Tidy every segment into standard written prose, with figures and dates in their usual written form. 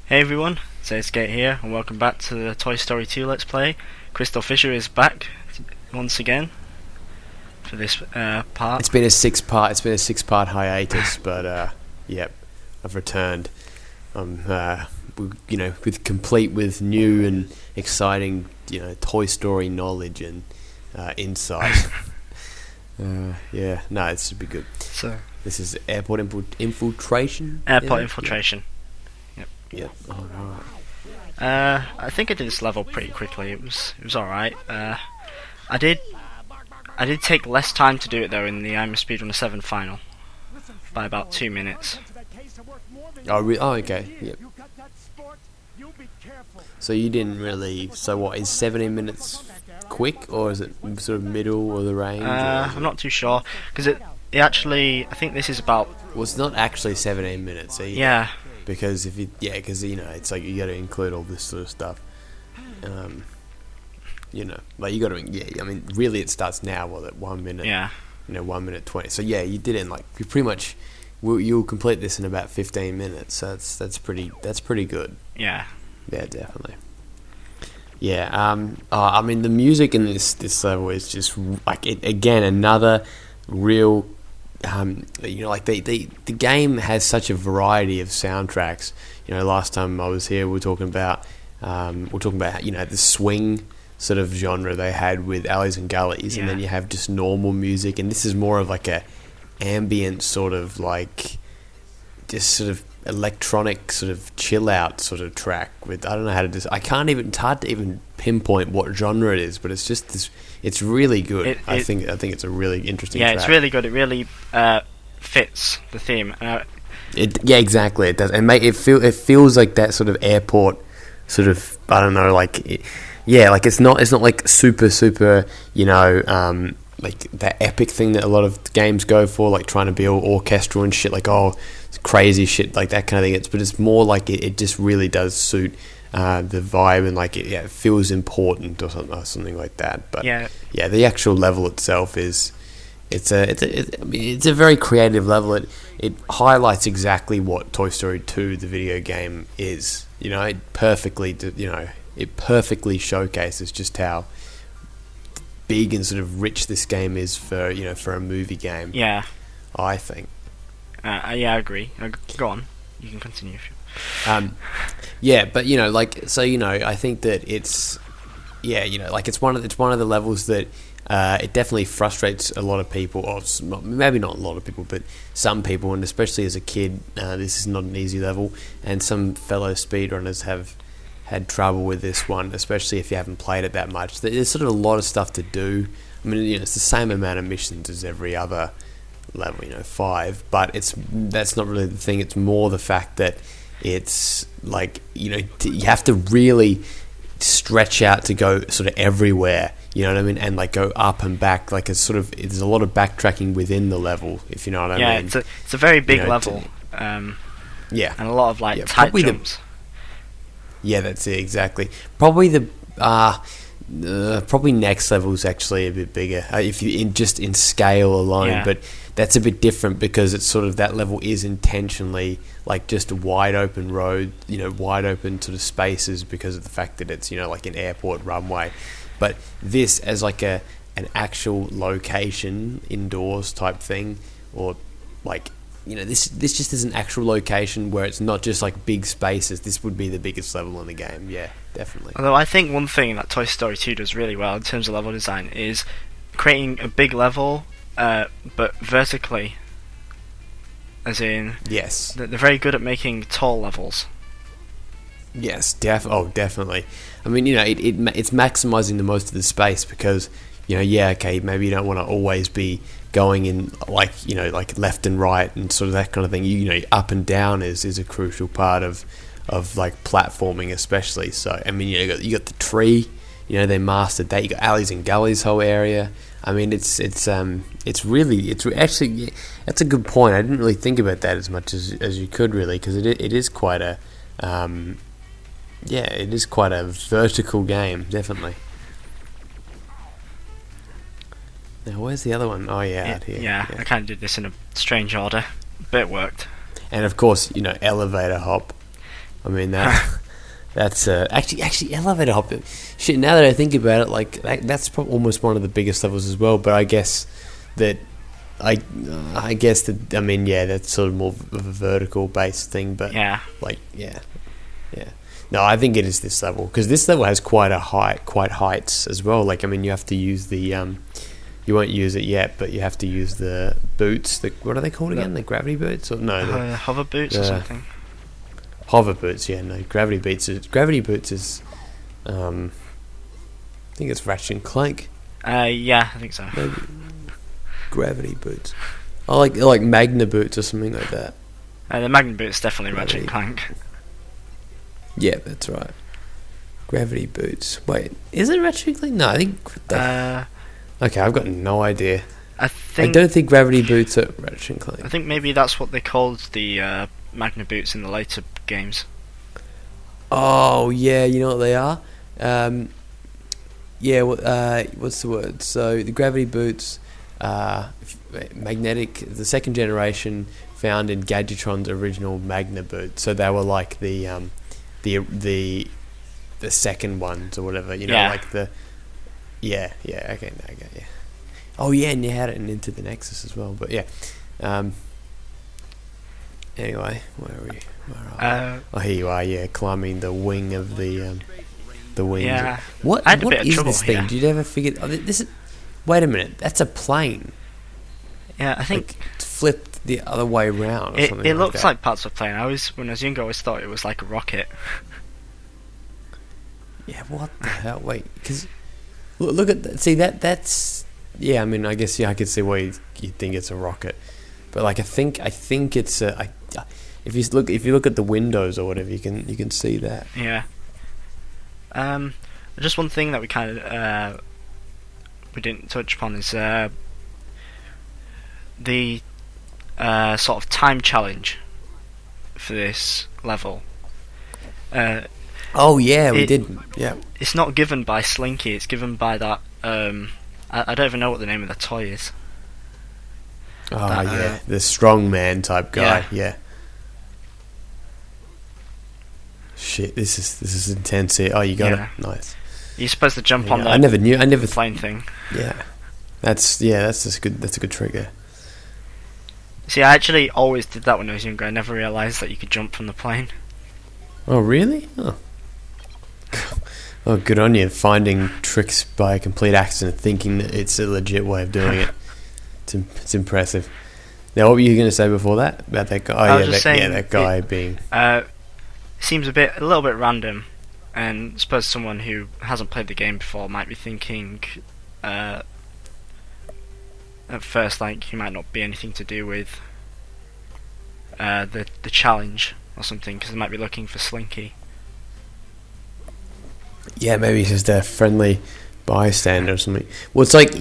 Hey everyone, Skate here, and welcome back to the Toy Story 2 Let's Play. CrystalFissure is back once again for this part. It's been a six-part hiatus, but yep, I've returned. With new and exciting, Toy Story knowledge and insight. It should be good. So this is airport infiltration. Airport infiltration. Yep. Alright. I think I did this level pretty quickly. It was alright. I did take less time to do it though in the I'm a Speedrunner 7 final by about 2 minutes. Oh, okay. Yep. So you didn't really. So what is 17 minutes quick, or is it sort of middle of the range? I'm not too sure because it actually. I think this is about. Well, it's not actually 17 minutes either. Yeah. Because it's like you got to include all this sort of stuff. Like you got to. I mean, really, it starts now. At 1 minute. Yeah. 1 minute 20. So yeah, you did it in like you pretty much. You'll complete this in about 15 minutes. So that's pretty good. Yeah. Yeah, definitely. Yeah. I mean, the music in this level is just like again another real. The game has such a variety of soundtracks. Last time I was here, we were talking about the swing sort of genre they had with Alleys and Gullies, and then you have just normal music, and this is more of like a ambient sort of like just sort of electronic sort of chill out sort of track with I don't know how to it's hard to even pinpoint what genre it is, but it's just this. It's really good. I think it's a really interesting track. Yeah, it's really good. It really fits the theme. Exactly. It does, and it feels like that sort of airport, sort of I don't know, like it's not like super like that epic thing that a lot of games go for, like trying to be all orchestral and shit, like it's crazy shit like that kind of thing. But it's more like it just really does suit. The vibe and like it feels important or something like that. But the actual level itself is it's a very creative level. It highlights exactly what Toy Story 2 the video game is. It perfectly showcases just how big and sort of rich this game is for a movie game. Yeah, I think. I agree. Go on. You can continue if you. But I think that it's it's one of the levels that it definitely frustrates a lot of people, or maybe not a lot of people, but some people, and especially as a kid, this is not an easy level, and some fellow speedrunners have had trouble with this one, especially if you haven't played it that much. There's sort of a lot of stuff to do. I mean, it's the same amount of missions as every other level, 5, but that's not really the thing. It's more the fact that it's like you have to really stretch out to go sort of everywhere, you know what I mean, and like go up and back. Like there's a lot of backtracking within the level, if you know what I mean. Yeah, it's a very big level. And a lot of tight jumps. That's it, exactly. Probably probably next level is actually a bit bigger if you in scale alone, but that's a bit different because it's sort of that level is intentionally like just a wide open road, wide open sort of spaces because of the fact that it's like an airport runway. But this as like an actual location indoors type thing, or like this just is an actual location where it's not just like big spaces. This would be the biggest level in the game. Yeah, definitely. Although I think one thing that Toy Story 2 does really well in terms of level design is creating a big level, but vertically. As in, yes, they're very good at making tall levels. Yes, definitely. I mean, it's maximizing the most of the space because, maybe you don't want to always be going in like left and right and sort of that kind of thing. Up and down is a crucial part of like platforming, especially. So I mean, you got the tree, they mastered that. You got Alleys and Gullies whole area. I mean, it's actually that's a good point. I didn't really think about that as much as you could really, because it is quite a it is quite a vertical game, definitely. Now, where's the other one? Oh yeah, out here. Yeah, I kind of did this in a strange order, but it worked. And of course, elevator hop. I mean that's actually elevator hopping. Shit. Now that I think about it, like that's almost one of the biggest levels as well. But I guess that I mean, yeah, that's sort of more of a vertical based thing. But Yeah. like, yeah. No, I think it is this level because this level has quite heights as well. Like, I mean, you have to use the you won't use it yet, but you have to use the boots. What are they called again? The gravity boots, or no? The hover boots or something. Hover boots, yeah. No, gravity boots is. I think it's Ratchet and Clank. Yeah, I think so. Maybe. Gravity boots. I like Magna boots or something like that. The Magna boots definitely Gravity. Ratchet and Clank. Yeah, that's right. Gravity boots. Wait, is it Ratchet and Clank? No, I think. Okay, I've got no idea. I don't think gravity boots are Ratchet and Clank. I think maybe that's what they called the Magna boots in the later games. Oh yeah, you know what they are. Yeah, what's the word? So the gravity boots, magnetic. The second generation found in Gadgetron's original Magna boot. So they were like the second ones or whatever. You know, like the. Yeah. Okay. Yeah. Oh yeah, and you had it in Into the Nexus as well. But yeah. Anyway, where are we? Oh, here you are. Yeah, climbing the wing of the wings. Yeah. What is this thing? Did you ever figure? Oh, this is. Wait a minute. That's a plane. Yeah, I think it's flipped the other way around. Or something it looks like parts of a plane. When I was younger, I always thought it was like a rocket. Yeah. What the hell? Wait, because look at that. See that's. Yeah, I mean, I guess I could see why you think it's a rocket, but like I think it's a. If you look at the windows or whatever, you can see that. Yeah. Just one thing that we didn't touch upon is the sort of time challenge for this level. Oh yeah, we didn't. Yeah. It's not given by Slinky. It's given by that. I don't even know what the name of the toy is. Oh yeah, the strongman type guy. Yeah. Shit, this is intense here. Oh, you got it. Nice. You're supposed to jump on the. I never plane thing. Yeah, that's just good. That's a good trigger. See, I actually always did that when I was younger. I never realised that you could jump from the plane. Oh really? Oh. Oh, good on you, finding tricks by a complete accident, thinking that it's a legit way of doing it. It's impressive. Now, what were you going to say before that about that guy? Oh, that guy being. Seems a little bit random, and I suppose someone who hasn't played the game before might be thinking, at first, like he might not be anything to do with the challenge or something, because they might be looking for Slinky. Yeah, maybe he's just a friendly bystander or something. Well, it's like,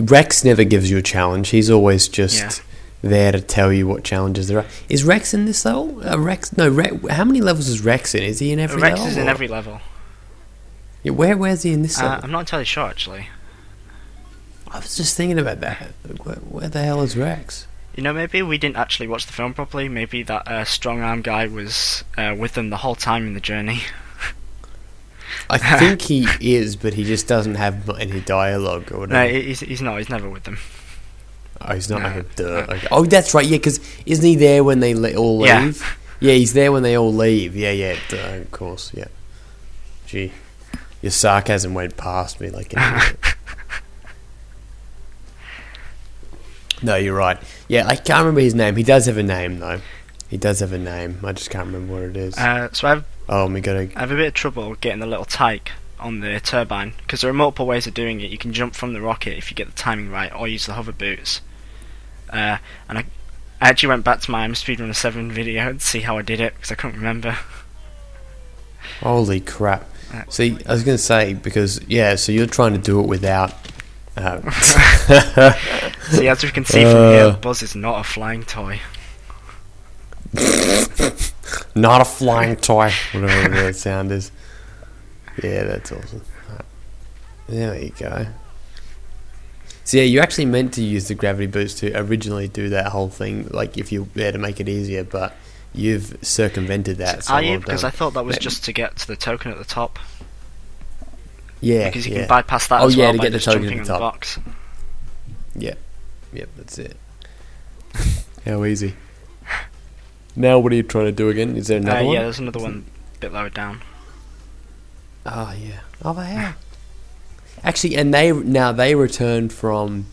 Rex never gives you a challenge. He's always just there to tell you what challenges there are. Is Rex in this level? How many levels is Rex in? Is he in every level? Rex is in every level. Yeah, where's he in this level? I'm not entirely sure, actually. I was just thinking about that. Where the hell is Rex? Maybe we didn't actually watch the film properly. Maybe that strong arm guy was with them the whole time in the journey. I think he is, but he just doesn't have any dialogue or whatever. No, he's not. He's never with them. Oh, he's not. Okay. Oh, that's right. Yeah, because isn't he there when they all leave? Yeah, he's there when they all leave. Yeah. Of course. Yeah. Gee, your sarcasm went past me like. No, you're right. Yeah, I can't remember his name. He does have a name though. He does have a name. I just can't remember what it is. So I have a bit of trouble getting the little tyke on the turbine, because there are multiple ways of doing it. You can jump from the rocket if you get the timing right, or use the hover boots. And I actually went back to my Speedrunner 7 video to see how I did it, because I couldn't remember. Holy crap. See, I was going to say, because, so you're trying to do it without... See, as we can see from here, Buzz is not a flying toy. Not a flying toy, whatever the sound is. Yeah, that's awesome. There you go. So yeah, you actually meant to use the gravity boost to originally do that whole thing, like if you to make it easier, but you've circumvented that. So Are you? well Because done. I thought that was just to get to the token at the top. Yeah, Because you can bypass that Oh as yeah, well to by get the just token jumping at on the the top. box. Yep, that's it. How easy. Now what are you trying to do again? Is there another one? Yeah, there's another one a bit lower down. Oh yeah. Oh they are. Actually, and they returned from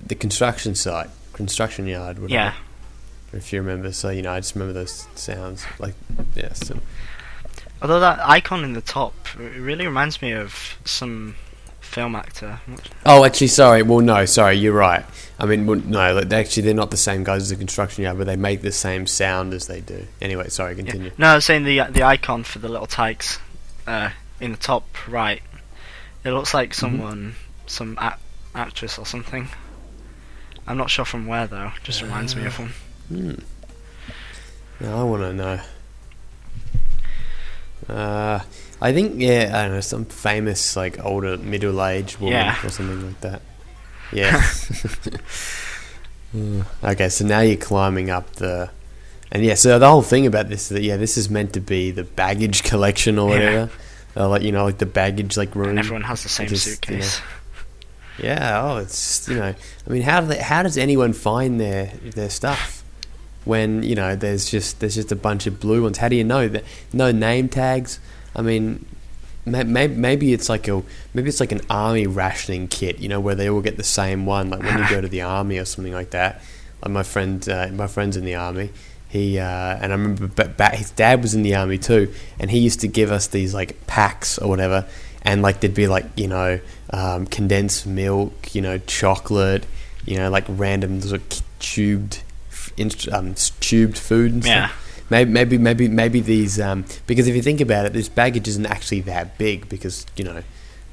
the construction yard, whatever. Yeah. If you remember, so I just remember those sounds. So. Although that icon in the top, it really reminds me of some film actor. Oh, actually, sorry. Well, no, sorry, you're right. I mean, no, actually, they're not the same guys as the construction yard, but they make the same sound as they do. Anyway, sorry, continue. Yeah. No, I was saying the icon for the little tykes in the top right. It looks like someone, some actress or something. I'm not sure from where though. Just reminds me of them. No, I want to know. I think I don't know, some famous older middle-aged woman or something like that. Yeah. Okay, so now you're climbing up so the whole thing about this is that this is meant to be the baggage collection or whatever. Like the baggage room. And everyone has the same suitcase. Yeah. It's I mean, how does anyone find their stuff? When there's just a bunch of blue ones. How do you know that? No name tags. I mean, maybe it's like an army rationing kit. Where they all get the same one. Like when you go to the army or something like that. Like my friend's in the army. He and I remember his dad was in the army too, and he used to give us these packs or whatever, and there'd be condensed milk, chocolate, random tubed food and stuff. Maybe these because if you think about it, this baggage isn't actually that big because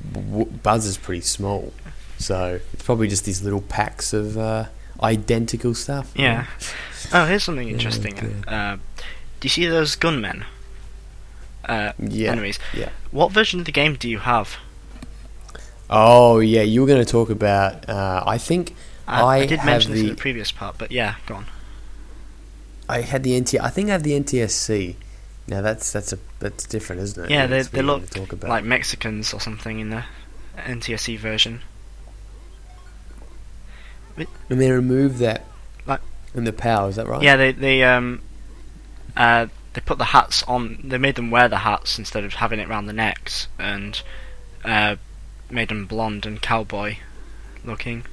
Buzz is pretty small, so it's probably just these little packs of identical stuff. Yeah. Oh, here's something interesting. Do you see those gunmen? Enemies. Yeah. What version of the game do you have? Oh yeah, you were going to talk about. I think I did mention this in the previous part, but yeah, go on. I had the I think I have the NTSC. Now that's different, isn't it? Yeah, they look like Mexicans or something in the NTSC version. And they remove that in the PAL, is that right? Yeah, they put the hats on. They made them wear the hats instead of having it around the necks, and made them blonde and cowboy looking.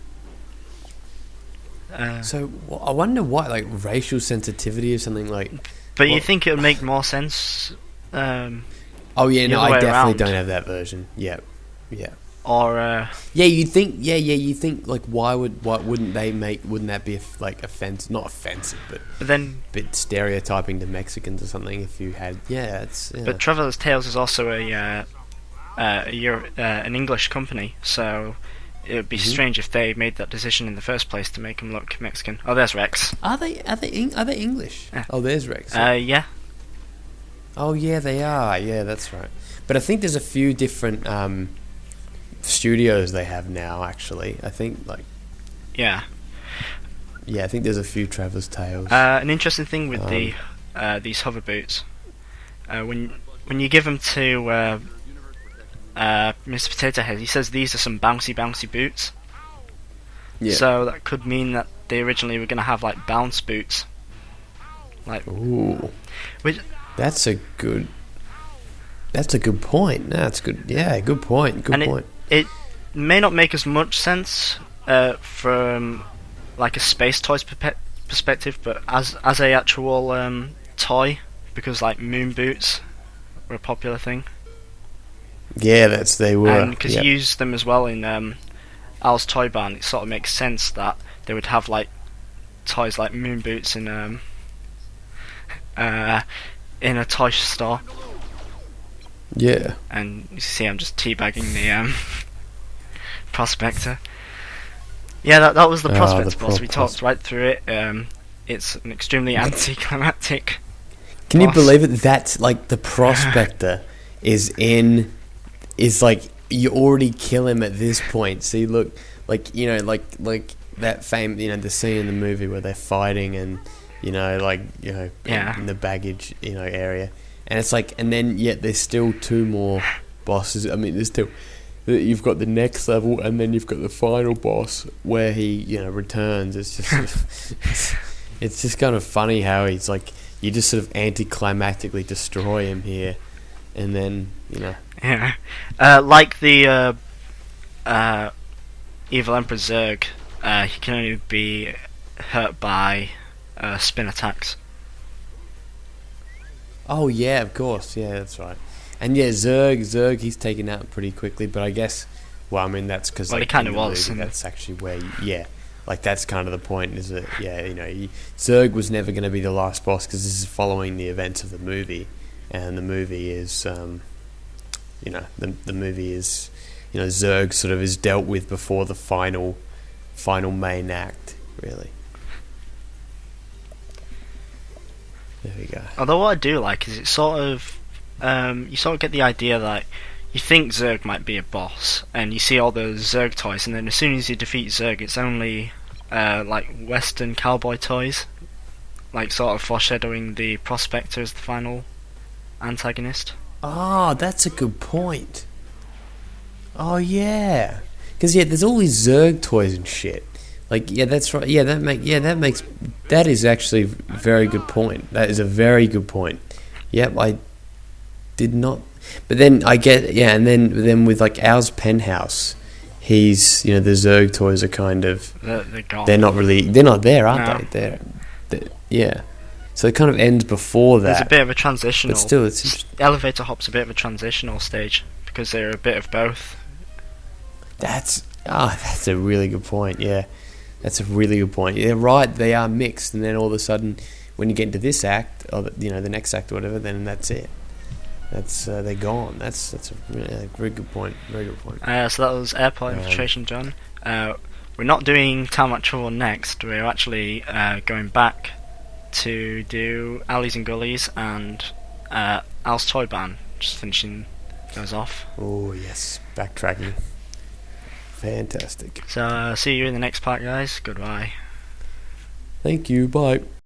So I wonder why, racial sensitivity or something like. But you think it would make more sense? Oh yeah, no, I definitely don't have that version. Yeah. Or you'd think. You think wouldn't that be offensive? Not offensive, but then a bit stereotyping to Mexicans or something. If you had, it's. Yeah. But Traveller's Tales is also an English company, so it would be strange if they made that decision in the first place to make them look Mexican. Oh, there's Rex. Are they English? Yeah. Oh, there's Rex. Yeah. Oh yeah, they are. Yeah, that's right. But I think there's a few different studios they have now. Actually, I think Yeah. Yeah, I think there's a few Traveller's Tales. An interesting thing with these hover boots, when you give them to Mr. Potato Head, he says these are some bouncy boots. Yeah. So that could mean that they originally were going to have bounce boots. Ooh. Which, that's a good point. No, that's good. Yeah, good point. Good point. It may not make as much sense from a space toys perspective, but as a actual toy, because moon boots were a popular thing. Yeah, they were. And because you use them as well in Al's Toy Barn, it sort of makes sense that they would have toys like moon boots in a toy store. Yeah. And you see, I'm just teabagging the Prospector. Yeah, that was the Prospector boss. We talked right through it. It's an extremely anticlimactic. Can you believe it? That's the Prospector is you already kill him at this point. See, look, like that the scene in the movie where they're fighting and you know, like, you know, Yeah. in the baggage, you know, area. And it's like, and then yet there's still two more bosses. I mean, there's still, you've got the next level, and then you've got the final boss where he, you know, returns. It's just, it's just kind of funny how he's like, you just sort of anticlimactically destroy him here, and then, you know. Yeah. Like the Evil Emperor Zurg, he can only be hurt by spin attacks. Oh yeah, of course, yeah, that's right. And yeah, Zurg, he's taken out pretty quickly, but I guess, well, I mean, that's because Well, like, he kind in of the was. movie, that's actually where, yeah, like that's kind of the point, is that, yeah, you know, Zurg was never going to be the last boss because this is following the events of the movie, and the movie is, you know, the movie is, you know, Zurg sort of is dealt with before the final main act, really. There we go. Although what I do like is it's sort of, you sort of get the idea that you think Zurg might be a boss, and you see all those Zurg toys, and then as soon as you defeat Zurg, it's only like Western cowboy toys, like sort of foreshadowing the Prospector as the final antagonist. Oh, that's a good point. Oh yeah, because yeah, there's all these Zurg toys and shit. Like, yeah, that's right. Yeah, that is actually a very good point. That is a very good point. Yep, I did not. But then I get, yeah, and then with like Al's penthouse, he's, you know, the Zurg toys are kind of, They're gone. they're not there, aren't No. they? They're yeah. So it kind of ends before that. There's a bit of a transitional. But still, it's Elevator Hop's a bit of a transitional stage because they're a bit of both. that's a really good point. Yeah, that's a really good point. Yeah, right. They are mixed, and then all of a sudden, when you get into this act, or the next act or whatever, then that's it. That's they're gone. That's a really, very good point. Very good point. So that was Airport Infiltration done. We're not doing TARMAC Trouble next. We're actually going back to do Alleys and Gullies and Al's Toy Barn. Just finishing those off. Oh yes, backtracking. Fantastic. So see you in the next part, guys. Goodbye. Thank you. Bye.